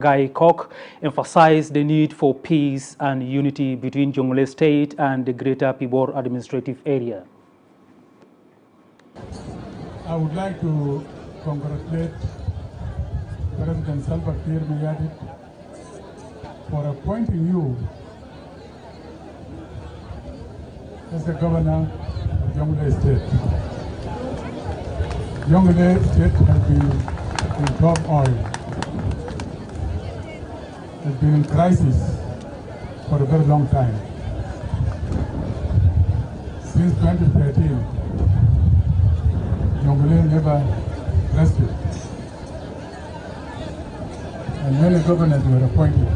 Guy Koch emphasized the need for peace and unity between Jonglei State and the Greater Pibor Administrative Area. I would like to congratulate President Salva Kiir Mayardit for appointing you as the governor of Jonglei State. Jonglei State has been in turmoil, has been in crisis for a very long time. Since 2013, Jonglei never rested, and many governors were appointed,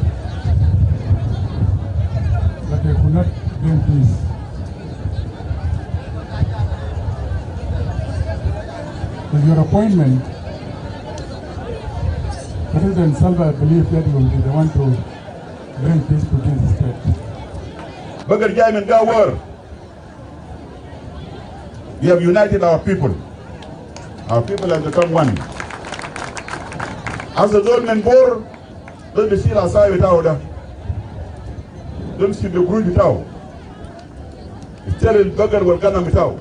but they could not bring peace. With your appointment, President Salva believes that you will be the one to bring peace to this state. We have united our people. Our people have become one. As the government board, don't be seen aside without them. Don't see the group without. Still in Bagger will come without.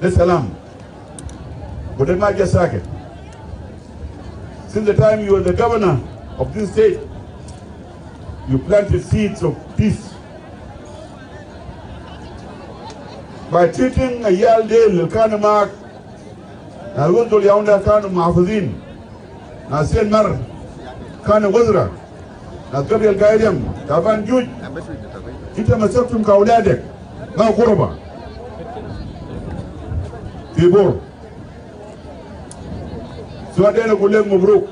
The salam. But then not just second. Since the time you were the governor of this state, you planted seeds of peace. By treating a yal deal, Kanamak, Nalwundul Yaunda Kanu Mahfuzin, Nasen Mar, Kana Wazra, Gabriel Gaidam, Taban Juj, Itamasaktum Kaudadek, now Kuroba, Tibor. So I didn't go let Mubruk.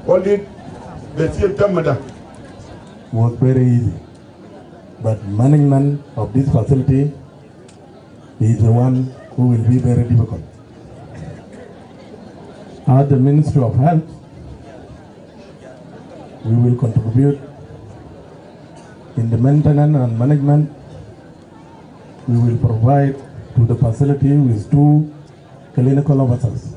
What did the Chief Tamada? Was very easy. But management of this facility is the one who will be very difficult. As the Ministry of Health, we will contribute in the maintenance and management. We will provide to the facility with 2 clinical officers.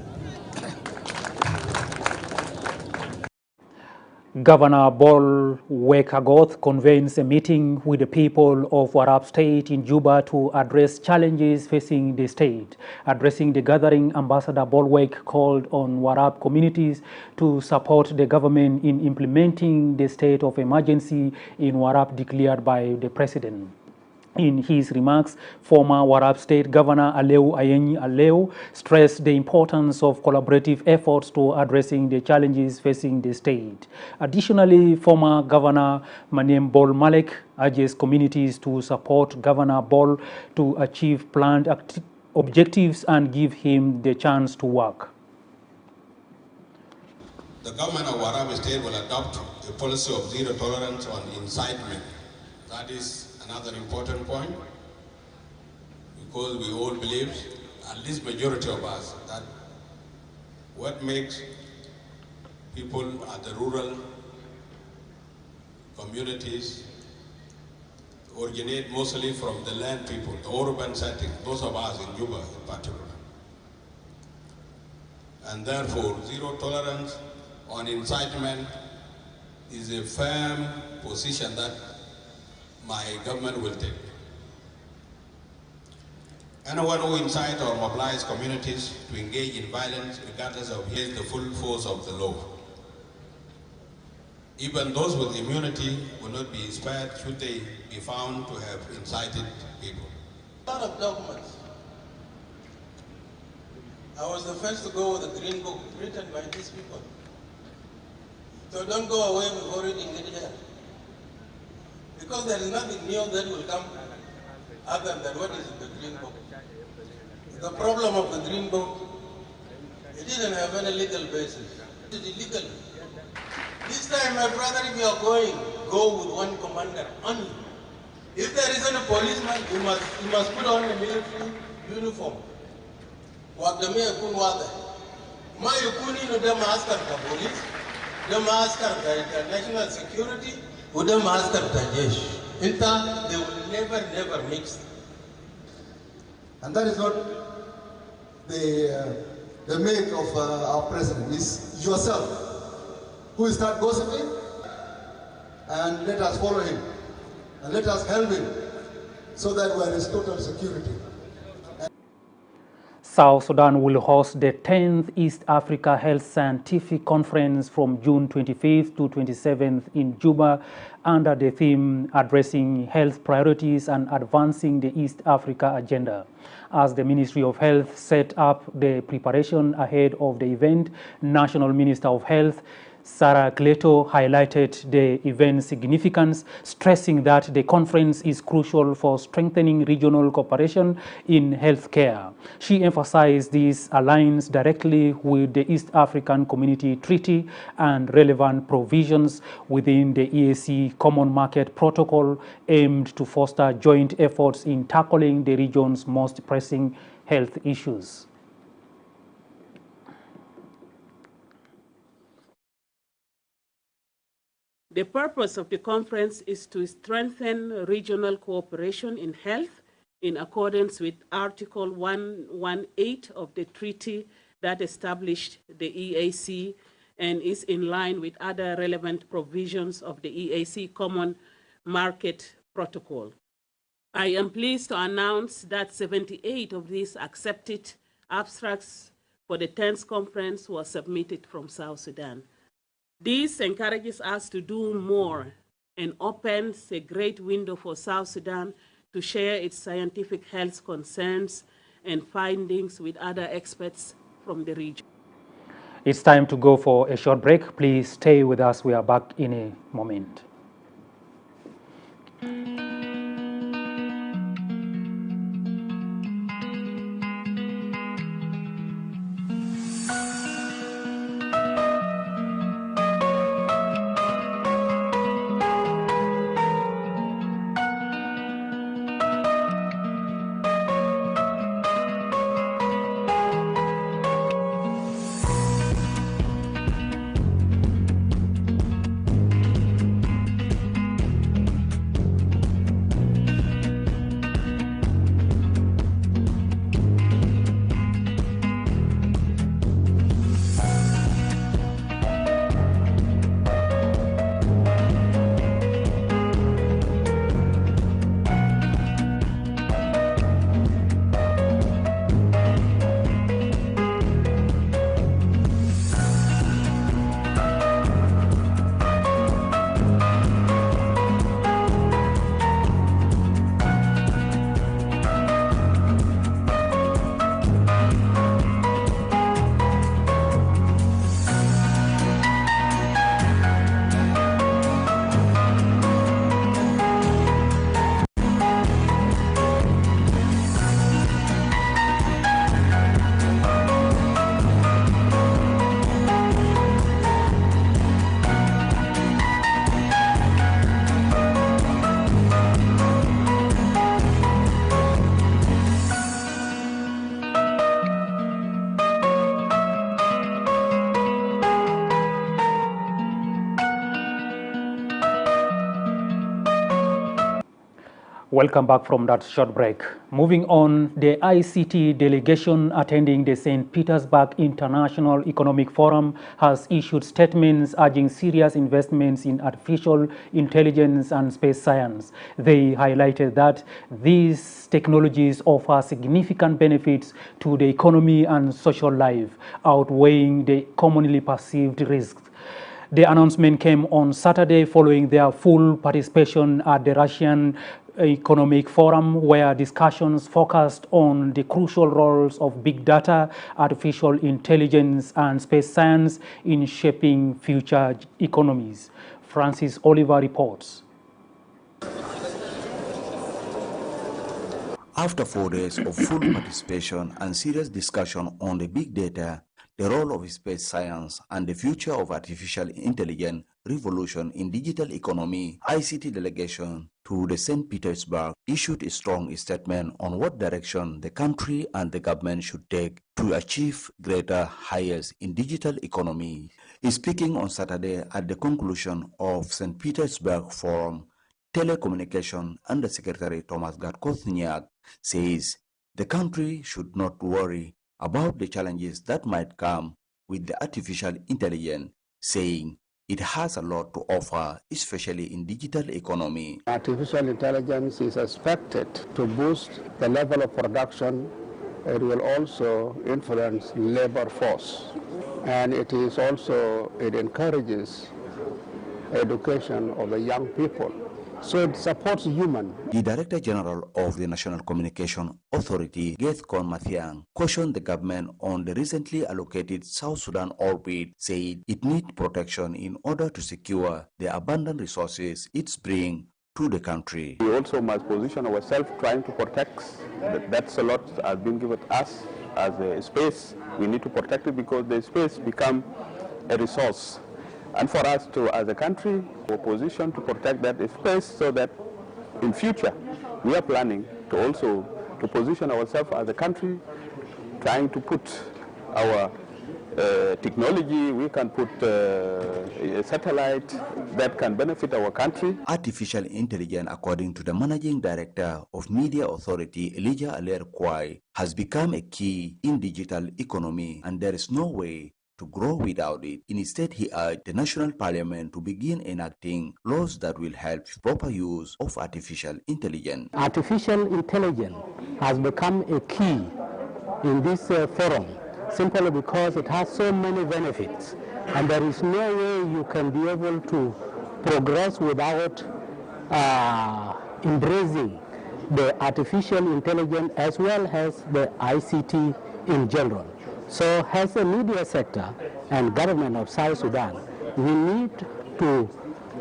Governor Bol Wekagoth convenes a meeting with the people of Warrap State in Juba to address challenges facing the state. Addressing the gathering, Ambassador Bolwek called on Warrap communities to support the government in implementing the state of emergency in Warrap declared by the president. In his remarks, former Warrap State Governor Aleu Ayenyi Aleu stressed the importance of collaborative efforts to addressing the challenges facing the state. Additionally, former Governor Manem Bol Malek urges communities to support Governor Bol to achieve planned objectives and give him the chance to work. The government of Warrap State will adopt a policy of zero tolerance on incitement. That is another important point, because we all believe, at least majority of us, that what makes people at the rural communities originate mostly from the land people, the urban setting, those of us in Juba in particular. And therefore, zero tolerance on incitement is a firm position that my government will take. Anyone who incite or mobilize communities to engage in violence, regardless of the full force of the law. Even those with immunity will not be spared should they be found to have incited people. A lot of documents. I was the first to go with the Green Book written by these people. So don't go away before reading it here. Because there is nothing new that will come other than what is in the Green Book. The problem of the Green Book, it didn't have any legal basis. It is illegal. This time, my brother, if you are going, go with one commander only. If there is any policeman, you must put on a military uniform. Wakdamia kun wada. Ma yukuni no dem askar ka police, dem askar ka national security, udem askar ka jesh. Inta, they will never mix. And that is what the the make of our president is yourself, who start gossiping, and let us follow him, and let us help him, so that there is total security. South Sudan will host the 10th East Africa Health Scientific Conference from June 25th to 27th in Juba under the theme Addressing Health Priorities and Advancing the East Africa Agenda. As the Ministry of Health set up the preparation ahead of the event, National Minister of Health Sarah Cleto highlighted the event's significance, stressing that the conference is crucial for strengthening regional cooperation in healthcare. She emphasized this aligns directly with the East African Community Treaty and relevant provisions within the EAC Common Market Protocol aimed to foster joint efforts in tackling the region's most pressing health issues. The purpose of the conference is to strengthen regional cooperation in health in accordance with Article 118 of the treaty that established the EAC and is in line with other relevant provisions of the EAC Common Market Protocol. I am pleased to announce that 78 of these accepted abstracts for the 10th conference were submitted from South Sudan. This encourages us to do more and opens a great window for South Sudan to share its scientific health concerns and findings with other experts from the region. It's time to go for a short break. Please stay with us. We are back in a moment. Welcome back from that short break. Moving on, the ICT delegation attending the St. Petersburg International Economic Forum has issued statements urging serious investments in artificial intelligence and space science. They highlighted that these technologies offer significant benefits to the economy and social life, outweighing the commonly perceived risks. The announcement came on Saturday following their full participation at the Russian Economic Forum, where discussions focused on the crucial roles of big data, artificial intelligence, and space science in shaping future economies. Francis Oliver reports. After 4 days of full participation and serious discussion on the big data, the role of space science, and the future of artificial intelligence revolution in digital economy, ICT delegation to the St. Petersburg issued a strong statement on what direction the country and the government should take to achieve greater heights in digital economy. Speaking on Saturday at the conclusion of St. Petersburg Forum, Telecommunication Undersecretary Thomas Gatkosniak says the country should not worry about the challenges that might come with the artificial intelligence, saying it has a lot to offer, especially in digital economy. Artificial intelligence is expected to boost the level of production. It will also influence labor force. And it encourages education of the young people. So it supports human. The Director General of the National Communication Authority, Gethcon Mathiang, cautioned the government on the recently allocated South Sudan orbit, saying it needs protection in order to secure the abundant resources it's bringing to the country. We also must position ourselves trying to protect. That's a lot has been given us as a space. We need to protect it because the space become a resource. And for us to, as a country, we're positioned to protect that space so that in future we are planning to also to position ourselves as a country, trying to put our technology, we can put a satellite that can benefit our country. Artificial intelligence, according to the Managing Director of Media Authority, Elijah Aler Kwai, has become a key in digital economy, and there is no way to grow without it. Instead, he urged the National Parliament to begin enacting laws that will help proper use of artificial intelligence. Artificial intelligence has become a key in this forum, simply because it has so many benefits, and there is no way you can be able to progress without embracing the artificial intelligence as well as the ICT in general. So as a media sector and government of South Sudan, we need to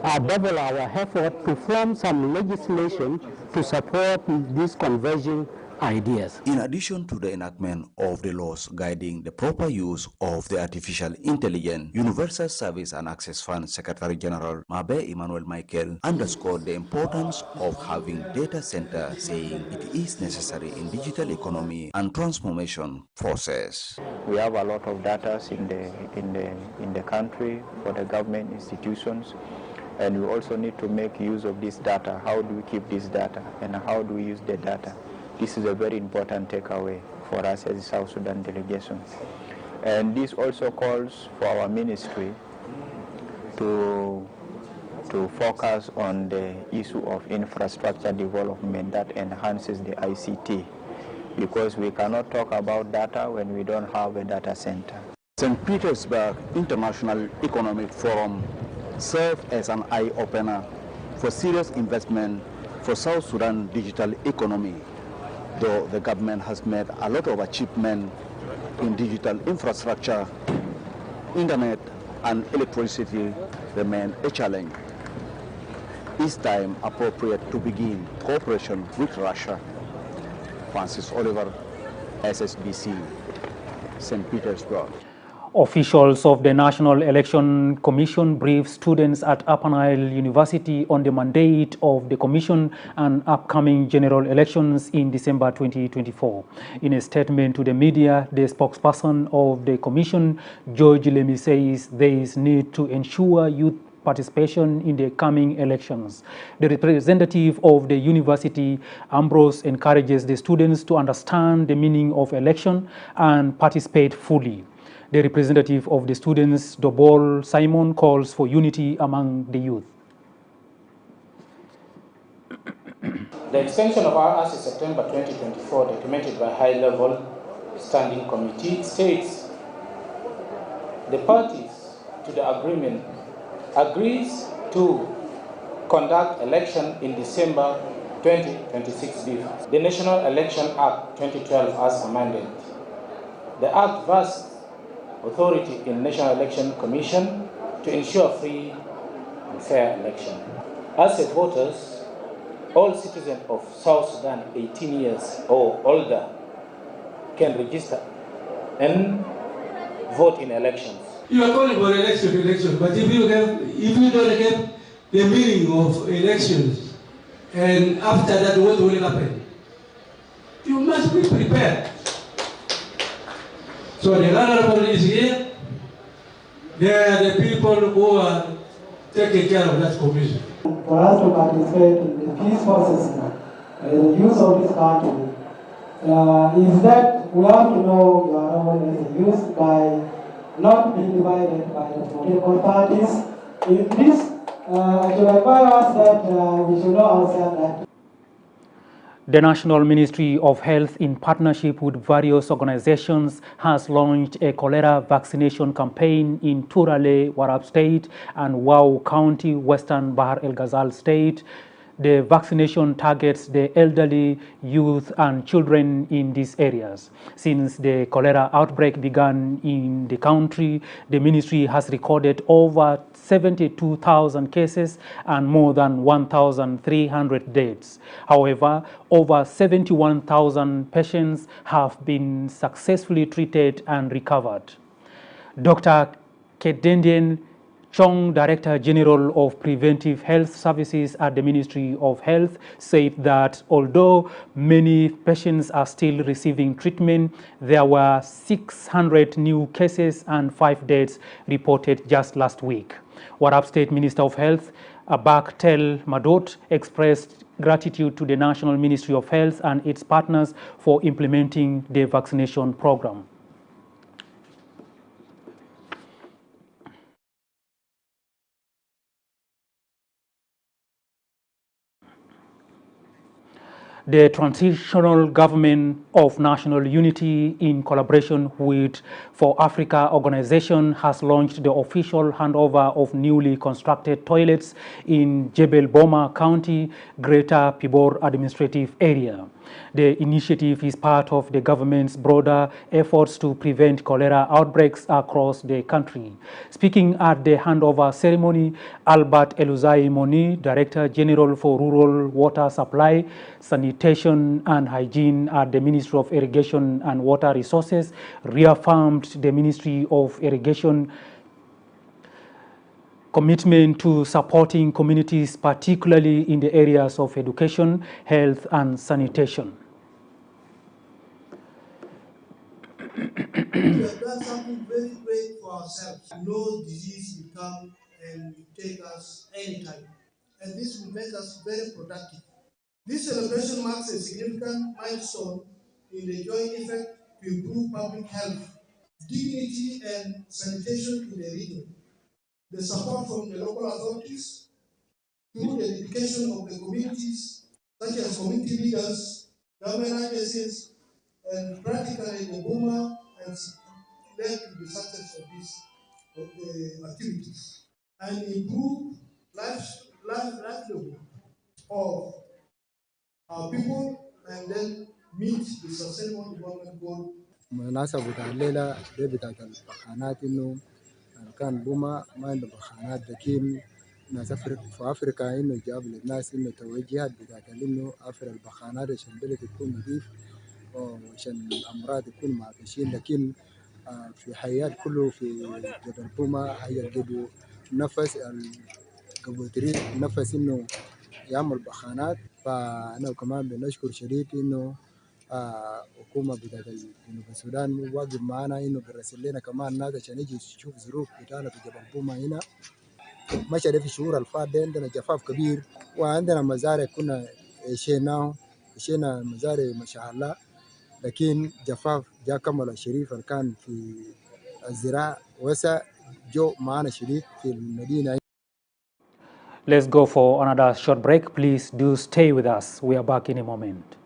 double our effort to form some legislation to support these converging ideas. In addition to the enactment of the laws guiding the proper use of the artificial intelligence, Universal Service and Access Fund Secretary General Mabe Emmanuel Michael underscored the importance of having data center, saying it is necessary in digital economy and transformation process. We have a lot of data in the country for the government institutions, and we also need to make use of this data. How do we keep this data, and how do we use the data? This is a very important takeaway for us as a South Sudan delegation. And this also calls for our ministry to focus on the issue of infrastructure development that enhances the ICT, because we cannot talk about data when we don't have a data center. St. Petersburg International Economic Forum served as an eye-opener for serious investment for South Sudan digital economy. Though the government has made a lot of achievement in digital infrastructure, internet and electricity remain a challenge. It's time appropriate to begin cooperation with Russia. Francis Oliver, SSBC, St. Petersburg. Officials of the National Election Commission briefed students at Upper Nile University on the mandate of the Commission and upcoming general elections in December 2024. In a statement to the media, the spokesperson of the Commission, George Lemy, says there is need to ensure youth participation in the coming elections. The representative of the university, Ambrose, encourages the students to understand the meaning of election and participate fully. The representative of the students, Dobol Simon, calls for unity among the youth. The extension of our hours in September 2024, documented by high-level standing committee, states the parties to the agreement agrees to conduct election in December 2026. The National Election Act 2012 as amended. The Act vests authority in National Election Commission to ensure free and fair election. As a voters, all citizens of South Sudan 18 years or older can register and vote in elections. You are calling for election, but if you don't get the meaning of elections, and after that what will happen? You must be prepared. So the honorable is here. They are the people who are taking care of that commission. For us to participate in the peace process, the use of this country, is that we have to know your role as a youth by not being divided by the political parties. In this, I should advise us that we should know ourselves that the National Ministry of Health, in partnership with various organizations, has launched a cholera vaccination campaign in Turale, Warrap State, and Wau County, Western Bahar El Ghazal State. The vaccination targets the elderly, youth, and children in these areas. Since the cholera outbreak began in the country, the ministry has recorded over 72,000 cases and more than 1,300 deaths. However, over 71,000 patients have been successfully treated and recovered. Dr. Kedendien Chong, Director General of Preventive Health Services at the Ministry of Health, said that although many patients are still receiving treatment, there were 600 new cases and 5 deaths reported just last week. Warrap State Minister of Health, Abak Tel Madot, expressed gratitude to the National Ministry of Health and its partners for implementing the vaccination program. The Transitional Government of National Unity, in collaboration with For Africa organization, has launched the official handover of newly constructed toilets in Jebel Boma County, Greater Pibor Administrative Area. The initiative is part of the government's broader efforts to prevent cholera outbreaks across the country. Speaking at the handover ceremony, Albert Eluzai Moni, Director General for Rural Water Supply, Sanitation and Hygiene at the Ministry of Irrigation and Water Resources, reaffirmed the Ministry of Irrigation commitment to supporting communities, particularly in the areas of education, health, and sanitation. We have done something very great for ourselves. No disease will come and take us anytime. And this will make us very productive. This celebration marks a significant milestone in the joint effort to improve public health, dignity, and sanitation in the region. The support from the local authorities, through the dedication of the communities, such as community leaders, government agencies, and practically the Boma, has led to the success of the activities and improve livelihood of our people, and then meet the sustainable development goal. مناسبة بتاع الليلة دي بتاعت البخانات إنه كان بوما ما عنده بخانات، لكن ناس في أفريقيا إنه جاب للناس إنه توجيهات بتاعت إنه أفر البخانات عشان البلد يكون نظيف وعشان الأمراض يكون معطشين. لكن في حيات كله في جبل بوما هي الجبو نفس الجبو تريد نفس إنه يعمل بخانات. فأنا كمان بنشكر شديد إنه حكومة بتاعت جنوب السودان واقف معنا إنه بيرسل لنا كمان ناس عشان يجي يشوف ظروف بتاعنا في جبل بوما هنا. مشى ده في الشهور الفات عندنا جفاف كبير، وعندنا مزارع كنا عشينا مزارع ما شاء الله، لكن جفاف جاء كمل الشريف اللي كان في الزراعة وسا جو معنا شديد في المدينة. Let's go for another short break. Please do stay with us. We are back in a moment.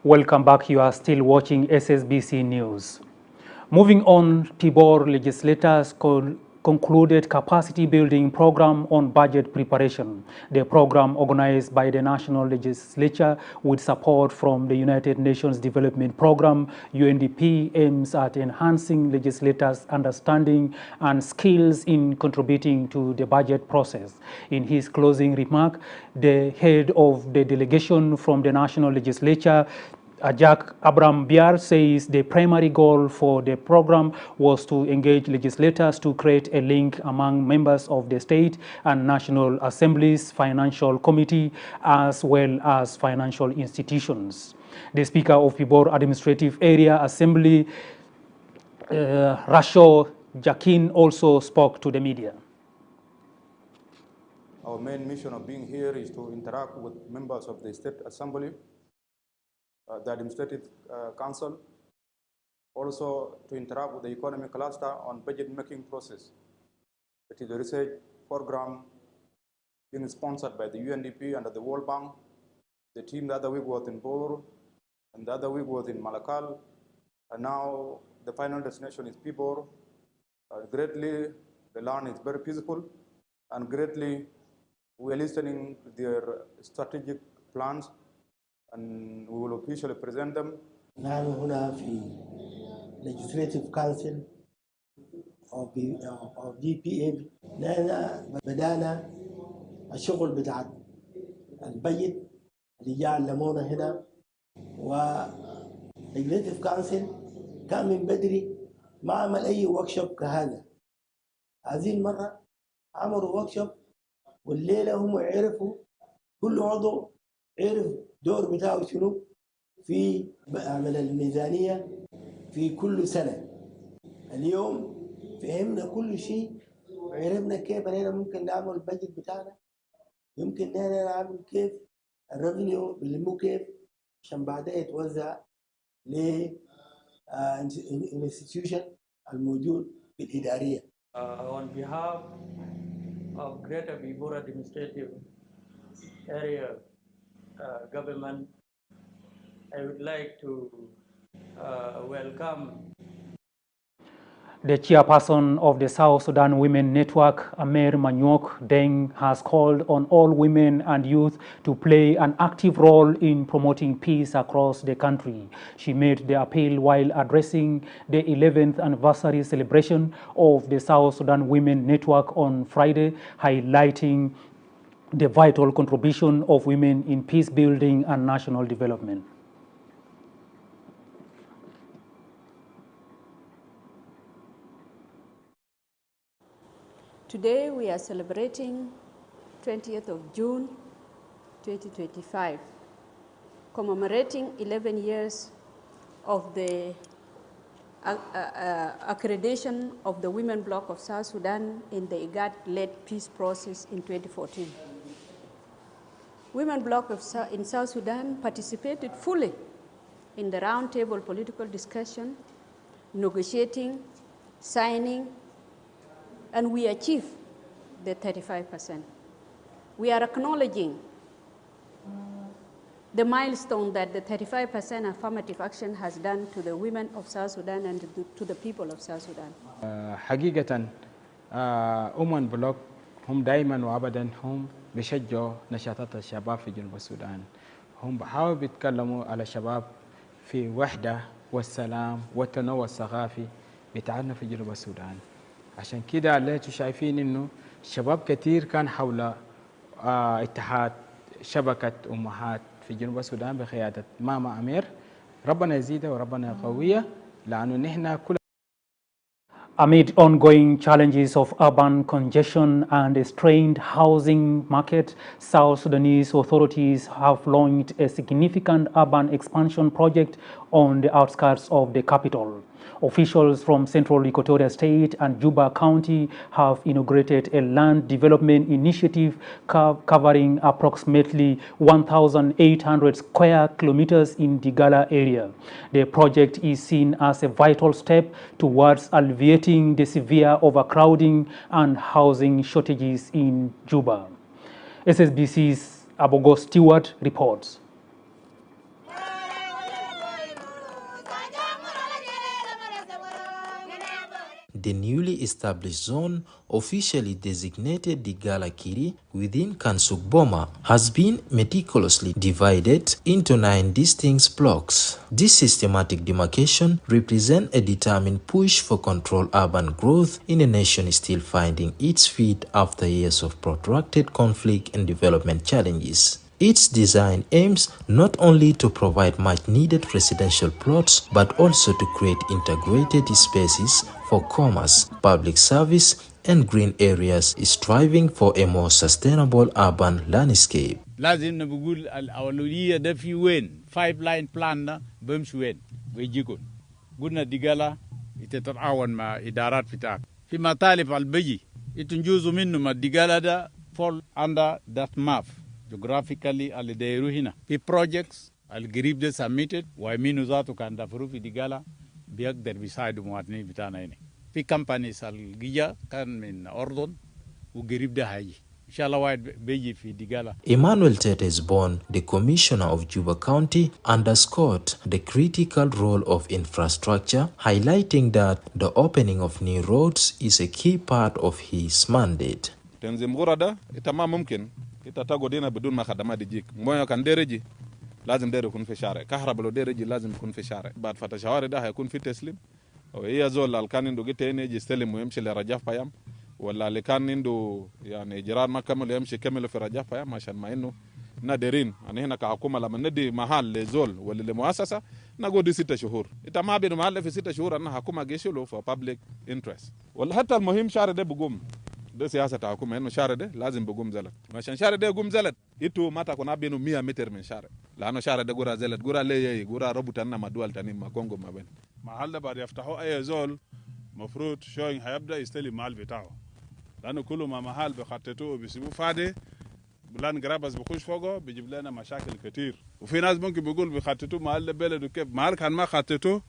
Welcome back. You are still watching SSBC News. Moving on, Tibor legislators concluded capacity building program on budget preparation. The program, organized by the National Legislature with support from the United Nations Development Program, UNDP, aims at enhancing legislators' understanding and skills in contributing to the budget process. In his closing remark, the head of the delegation from the National Legislature, Jack Abraham Biar, says the primary goal for the program was to engage legislators to create a link among members of the state and National Assembly's financial committee as well as financial institutions. The Speaker of Pibor Administrative Area Assembly, Rasho Jakin, also spoke to the media. Our main mission of being here is to interact with members of the State Assembly, the Administrative Council, also to interact with the economic cluster on budget-making process. It is a research program being sponsored by the UNDP under the World Bank. The team the other week was in Bor, and the other week was in Malakal, and now the final destination is Pibor. Greatly, the land is very peaceful, and greatly, we are listening to their strategic plans, and we will officially present them. نحن هنا في Legislative Council of DPA. نحن بدأنا الشغل بتاع البيت اللي جاء علمونا هنا، و Legislative Council كان من بدري ما عمل أي وركشوب كهذا. هذه المرة عملوا وركشوب، والليلة هم عرفوا كل عضو عرف دور بتاعه شنو في عمل الميزانية في كل سنة. اليوم فهمنا كل شيء، وعرفنا كيف أننا ممكن نعمل البجت بتاعنا، يمكن أننا نعمل كيف الريفينيو بنلمه كيف عشان بعدها يتوزع للانستتيوشن الموجود بالإدارية. On behalf of Greater Pibor Administrative Area Government, I would like to welcome the chairperson of the South Sudan Women Network, Amer Manyok Deng, has called on all women and youth to play an active role in promoting peace across the country. She made the appeal while addressing the 11th anniversary celebration of the South Sudan Women Network on Friday, highlighting the vital contribution of women in peace building and national development. Today we are celebrating 20th of June 2025, commemorating 11 years of the accreditation of the Women Bloc of South Sudan in the IGAD-led peace process in 2014. Women Bloc in South Sudan participated fully in the roundtable political discussion, negotiating, signing, and we achieved the 35%. We are acknowledging the milestone that the 35% affirmative action has done to the women of South Sudan and to the people of South Sudan. حقيقة أمم بلوك هم دائما وأبدا هم بيشجعوا نشاطات الشباب في جنوب السودان. هم بحاولوا بيتكلموا على الشباب في وحدة والسلام والتنوع الثقافي بتاعنا في جنوب السودان. عشان كده اللي شايفين انه شباب كتير كان حول اتحاد شبكة أمهات في جنوب السودان بقيادة ماما أمير. ربنا يزيدها وربنا يقويها لأنه نحن كل. Amid ongoing challenges of urban congestion and a strained housing market, South Sudanese authorities have launched a significant urban expansion project on the outskirts of the capital. Officials from Central Equatoria State and Juba County have inaugurated a land development initiative covering approximately 1,800 square kilometers in the Gala area. The project is seen as a vital step towards alleviating the severe overcrowding and housing shortages in Juba. SSBC's Abogo Stewart reports. the newly established zone, officially designated the Galakiri within Kansuk Boma, has been meticulously divided into 9 distinct blocks. This systematic demarcation represents a determined push for controlled urban growth in a nation still finding its feet after years of protracted conflict and development challenges. Its design aims not only to provide much-needed residential plots, but also to create integrated spaces for commerce, public service, and green areas, striving for a more sustainable urban landscape. لازم نقول الأولوية ده في وين 5 لاين بلان ده بمشي وين ويجيكم قلنا ديقالا يتتعاون مع إدارات بتاعك في مطالب البيجي يتنجوزوا منه ما ديقالا ده fall under that map geographically اللي دايرو هنا في projects القريب ده submitted ويمينو ذاته كان دافرو في ديقالا بيقدر بيساعدوا مواطنين بتاعنا هنا في companies الجيجا كان من أردن وقريب ده هاي Emmanuel Tetesborn, the Commissioner of Juba County, underscored the critical role of infrastructure, highlighting that the opening of new roads is a key part of his mandate. تنظيم غرة ده تمام ممكن تتاقوا دينا بدون ما خدمات يجيك مويا كان ديرجي لازم دير يكون في شارع كهرباء لو ديرجي لازم يكون في شارع بعد فتح شوارع ده هيكون في تسليم وهي زول اللي كان عنده جيتين يجي يستلم ويمشي لرجاف بيام ولا اللي كان عنده يعني جيران ما كمل يمشي كمل في رجاف بيام عشان ما انه نادرين يعني هنا كحكومه لما ندي محل لزول ولا لمؤسسه نقول دي 6 شهور انت ما بين محل في 6 شهور انا حكومه جيشه for public interest ولا حتى المهم شارع ده بقوم ده سياسه حكومه انه شارع ده لازم بقوم زلت عشان شارع ده يقوم زلت انتوا ما تكون بينه 100 متر من شارع لانه شارع ده غورا زلت غورا ليه غورا ربطنا مع دول ثانيه مع كونغو ما بين محل ده بعد يفتحوا اي زول مفروض شوين هيبدا يستلم محل بتاعه لانه كل ما محل بخطته بيسيبوه فاضي بلان جرابس بخش فوقه بيجيب لنا مشاكل كتير وفي ناس ممكن بيقول بخطته محل بلده كيف محل كان ما خطته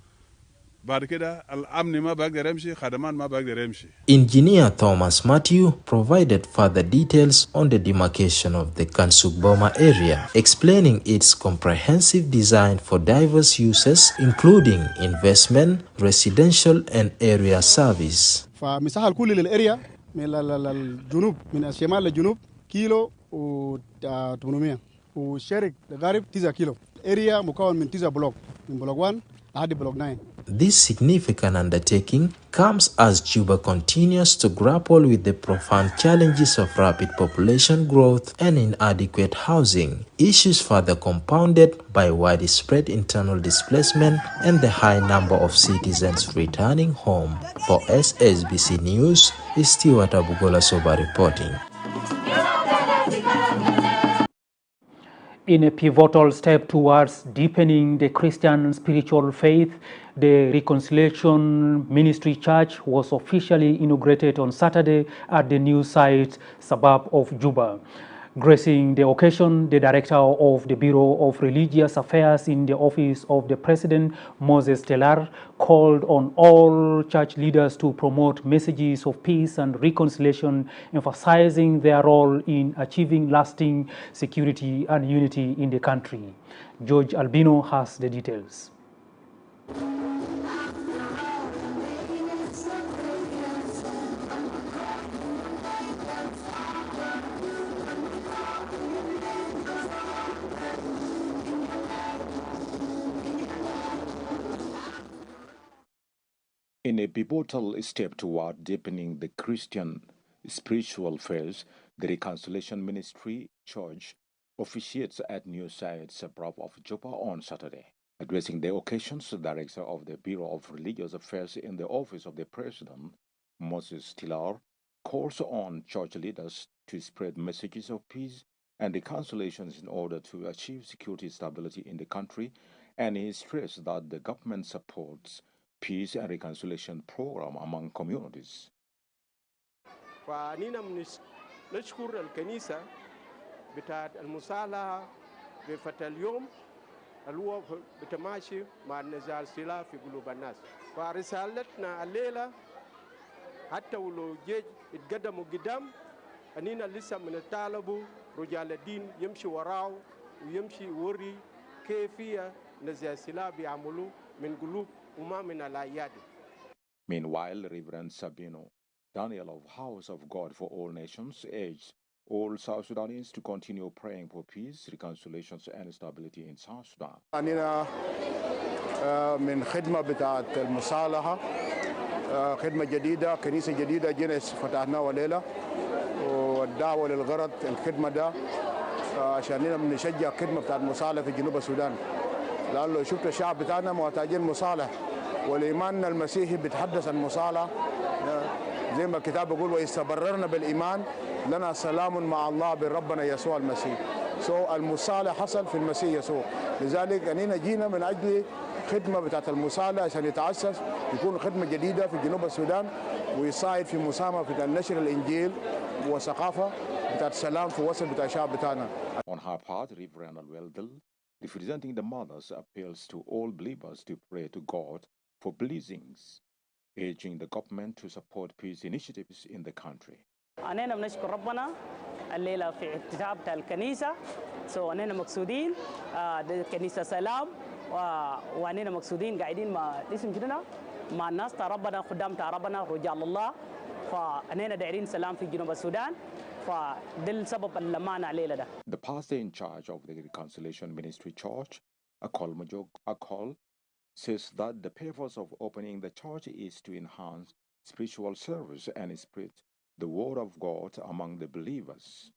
بعد كده الامن ما بقدر يمشي خدمات ما بقدر يمشي. Engineer Thomas Matthew provided further details on the demarcation of the Kansuk Boma area, explaining its comprehensive design for diverse uses including investment, residential and area service. فمساحة الكل للاريا من الجنوب من الشمال للجنوب كيلو و800 والشرق لغرب 9 كيلو. اريا مكون من 9 بلوك من بلوك 1 لحد بلوك 9. This significant undertaking comes as Juba continues to grapple with the profound challenges of rapid population growth and inadequate housing, issues further compounded by widespread internal displacement and the high number of citizens returning home. For SSBC News, is Stewart Abugola Soba reporting. In a pivotal step towards deepening the Christian spiritual faith, the Reconciliation Ministry Church was officially inaugurated on Saturday at the new site suburb of Juba. Gracing the occasion, the Director of the Bureau of Religious Affairs in the Office of the President, Moses Telar, called on all church leaders to promote messages of peace and reconciliation, emphasizing their role in achieving lasting security and unity in the country. George Albino has the details. In a pivotal step toward deepening the Christian spiritual faith, the Reconciliation Ministry Church officiates at new site suburb of Juba on Saturday. Addressing the occasions, the Director of the Bureau of Religious Affairs in the Office of the President, Moses Tilar, calls on church leaders to spread messages of peace and reconciliation in order to achieve security stability in the country, and he stressed that the government supports peace and reconciliation program among communities. فنينا نشكر الكنيسة بتاعت المصالحة بفتح اليوم اللي هو بتماشي مع نزال السلاح في قلوب الناس. فرسالتنا الليلة حتى ولو جيج اتقدموا قدام أنينا لسه من الطالب رجال الدين يمشي وراه ويمشي يوري كيفية نزال السلاح بيعملوا من قلوب وما من الأيادي. Meanwhile, Reverend Sabino Daniel of House of God for All Nations urged all South Sudanese to continue praying for peace, reconciliation, and stability in South Sudan. أنا من خدمة بتاعت المصالحة خدمة جديدة كنيسة جديدة جينا فتحناها ليلة والدعوة للغرض الخدمة ده عشان نشجع خدمة بتاعت المصالحة في جنوب السودان لأن لو شفت الشعب بتاعنا محتاجين مصالحة والإيمان المسيحي بيتحدث عن مصالحة زي ما الكتاب بيقول ويستبررنا بالإيمان لنا سلام مع الله بربنا يسوع المسيح. المصالحة حصل في المسيح يسوع، لذلك أننا جينا من أجل خدمة بتاعت المصالحة عشان يتأسس يكون خدمة جديدة في جنوب السودان ويساعد في مساهمة في نشر الإنجيل وثقافة بتاعت السلام في وسط بتاع الشعب بتاعنا. On her part, Reverend Alweldel, representing the mothers, appeals to all believers to pray to God for blessings, urging the government to support peace initiatives in the country. أنا بنشكر ربنا الليلة في افتتاح الكنيسة أننا مقصودين كنيسة سلام وأننا مقصودين قاعدين مع اسم جدنا مع الناس تاع ربنا خدام تاع ربنا رجال الله فأننا دايرين سلام في جنوب السودان فده السبب اللي معنا الليلة ده. The pastor in charge of the Reconciliation Ministry Church, Akol, says that the purpose of opening the church is to enhance spiritual service and spread the word of God among the believers.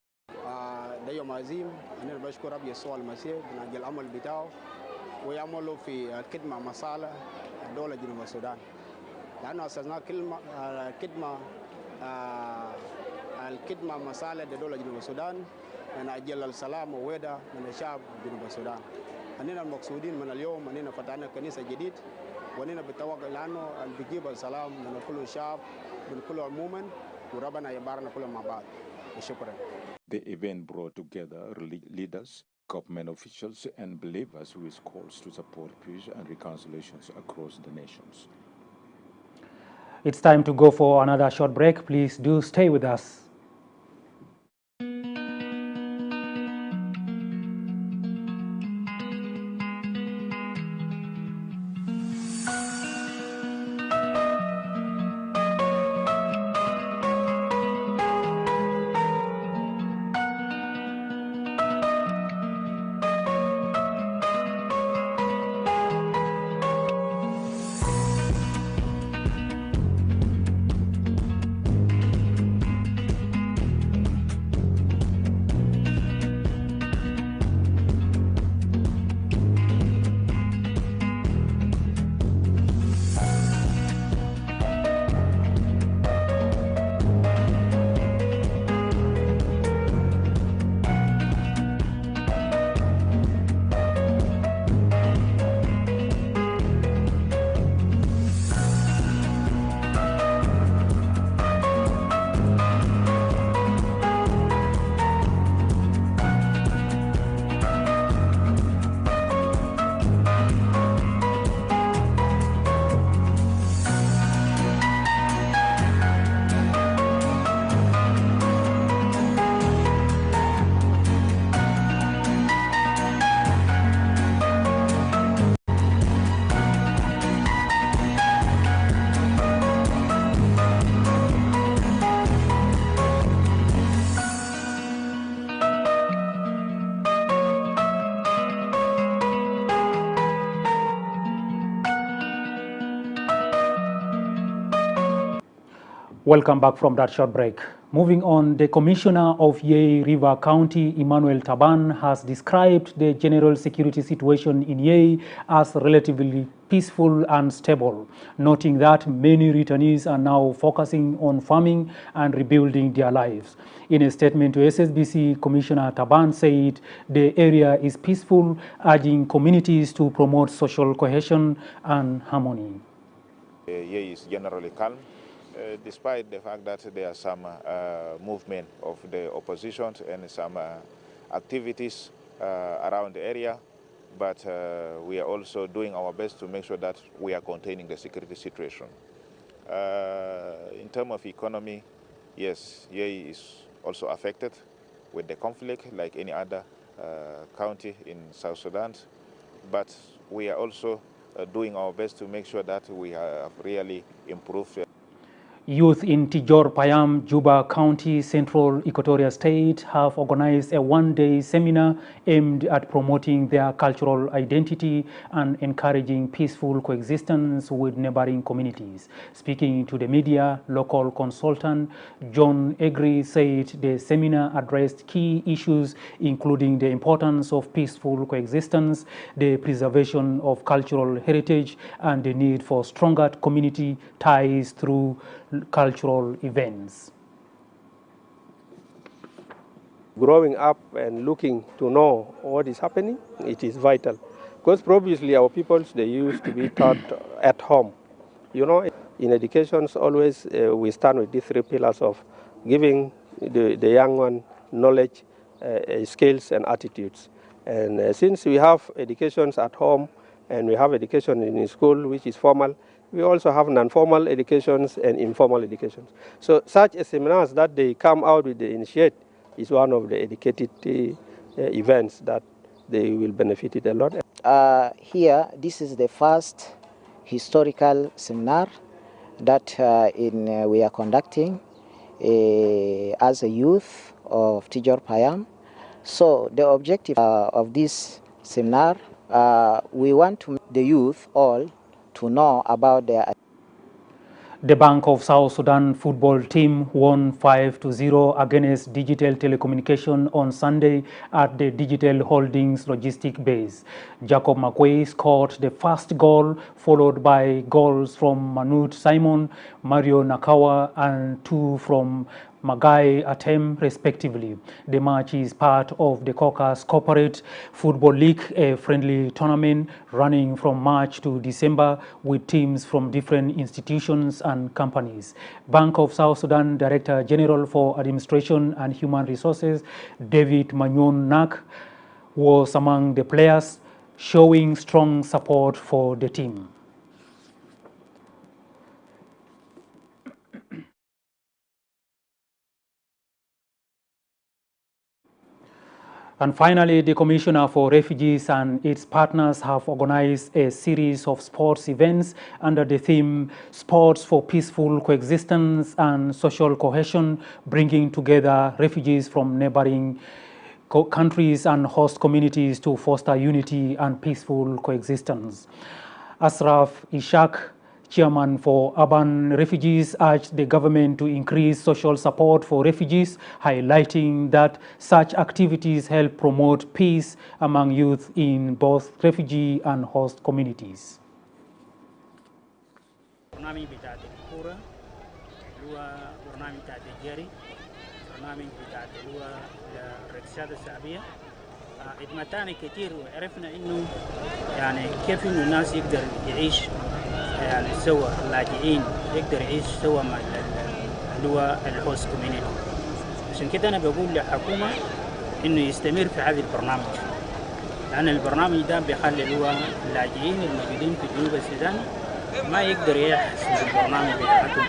ده يوم عظيم أنا بشكر رب يسوع المسيح من أجل العمل بتاعه ويعملوا في الخدمة مصالح الدولة جنوب السودان لأنه أسسنا الخدمة مصالح الدولة جنوب السودان من أجل السلام ووحدة من الشعب جنوب السودان. أننا المقصودين من اليوم أننا فتحنا كنيسة جديد وأننا بتوقع لأنه بيجيب السلام من كل الشعب من كل عموما وربنا يبارنا كل مع بعض. شكرا. The event brought together leaders, government officials, and believers with calls to support peace and reconciliations across the nations. It's time to go for another short break. Please do stay with us. Welcome back from that short break. Moving on, the Commissioner of Yei River County, Emmanuel Taban, has described the general security situation in Yei as relatively peaceful and stable, noting that many returnees are now focusing on farming and rebuilding their lives. In a statement to SSBC, Commissioner Taban said the area is peaceful, urging communities to promote social cohesion and harmony. Yei is generally calm. Despite the fact that there are some movement of the opposition and some activities around the area, but we are also doing our best to make sure that we are containing the security situation. In terms of economy, yes, Yei is also affected with the conflict like any other county in South Sudan, but we are also doing our best to make sure that we have really improved. Youth in Tijor Payam, Juba County, Central Equatoria State have organized a one-day seminar aimed at promoting their cultural identity and encouraging peaceful coexistence with neighboring communities. Speaking to the media, local consultant John Egri said the seminar addressed key issues including the importance of peaceful coexistence, the preservation of cultural heritage, and the need for stronger community ties through cultural events. Growing up and looking to know what is happening, it is vital. Because previously our peoples, they used to be taught at home. You know, in education, always we stand with these three pillars of giving the young one knowledge, skills, and attitudes. And since we have educations at home and we have education in school, which is formal, we also have non-formal educations and informal educations. So such seminars that they come out with the initiate is one of the educated events that they will benefit it a lot. Here, this is the first historical seminar that we are conducting as a youth of Tijor Payam. So the objective of this seminar, we want to make the youth all to know about their. The Bank of South Sudan football team won 5-0 against Digital Telecommunication on Sunday at the Digital Holdings logistic base. Jacob McQuay scored the first goal, followed by goals from Manut Simon, Mario Nakawa, and 2 from Magai Atem, respectively. The match is part of the Caucus Corporate Football League, a friendly tournament running from March to December with teams from different institutions and companies. Bank of South Sudan Director General for Administration and Human Resources, David Manyon Nak, was among the players, showing strong support for the team. And finally, the Commissioner for Refugees and its partners have organized a series of sports events under the theme Sports for Peaceful Coexistence and Social Cohesion, bringing together refugees from neighboring countries and host communities to foster unity and peaceful coexistence. Asraf Ishak, Chairman for Urban Refugees, urged the government to increase social support for refugees, highlighting that such activities help promote peace among youth in both refugee and host communities. خدمتان كتير وعرفنا انه يعني كيف انه الناس يقدر يعيش يعني سوا، اللاجئين يقدر يعيش سوا مع اللي هو الهوست كوميونيتي. عشان كده انا بقول للحكومه انه يستمر في هذا البرنامج، لان البرنامج ده بيخلي اللي هو اللاجئين الموجودين في جنوب السودان ما يقدر يحصل البرنامج بتاعتهم.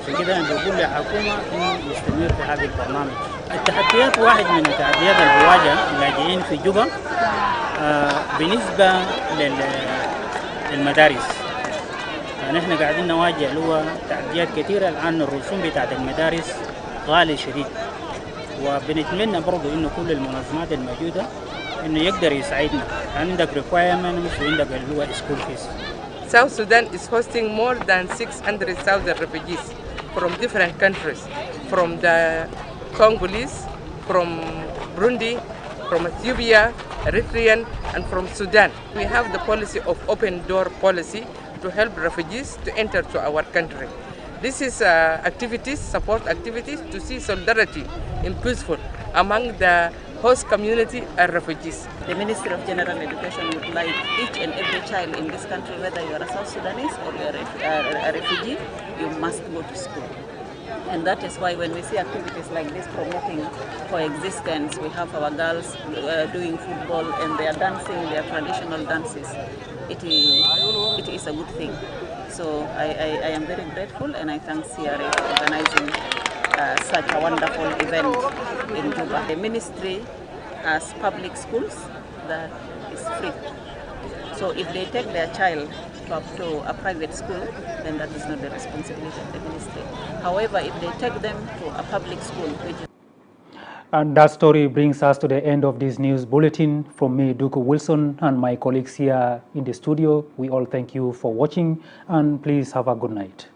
عشان كده انا بقول للحكومه انه يستمر في هذا البرنامج. التحديات واحد من التحديات اللي بيواجه اللاجئين في جوبا بالنسبه للمدارس. يعني احنا قاعدين نواجه اللي هو تحديات كثيره الان، الرسوم بتاعت المدارس غالي شديد، وبنتمنى برضه انه كل المنظمات الموجوده انه يقدر يساعدنا. عندك requirements وعندك اللي هو school fees. South Sudan is hosting more than 600,000 refugees from different countries, from the Congolese, from Burundi, from Ethiopia, Eritrean, and from Sudan. We have the policy of open door policy to help refugees to enter to our country. This is activities, support activities to see solidarity in peaceful among the host community and refugees. The Ministry of General Education would like each and every child in this country, whether you are a South Sudanese or you are a refugee, you must go to school. And that is why when we see activities like this promoting coexistence, we have our girls doing football and they are dancing their traditional dances. It is a good thing. So I am very grateful and I thank CRA for organizing such a wonderful event in Juba. The ministry has public schools that is free. So if they take their child to a private school, then that is not the responsibility of the ministry. However, if they take them to a public school, which is And that story brings us to the end of this news bulletin. From me, Duku Wilson, and my colleagues here in the studio, we all thank you for watching, and please have a good night.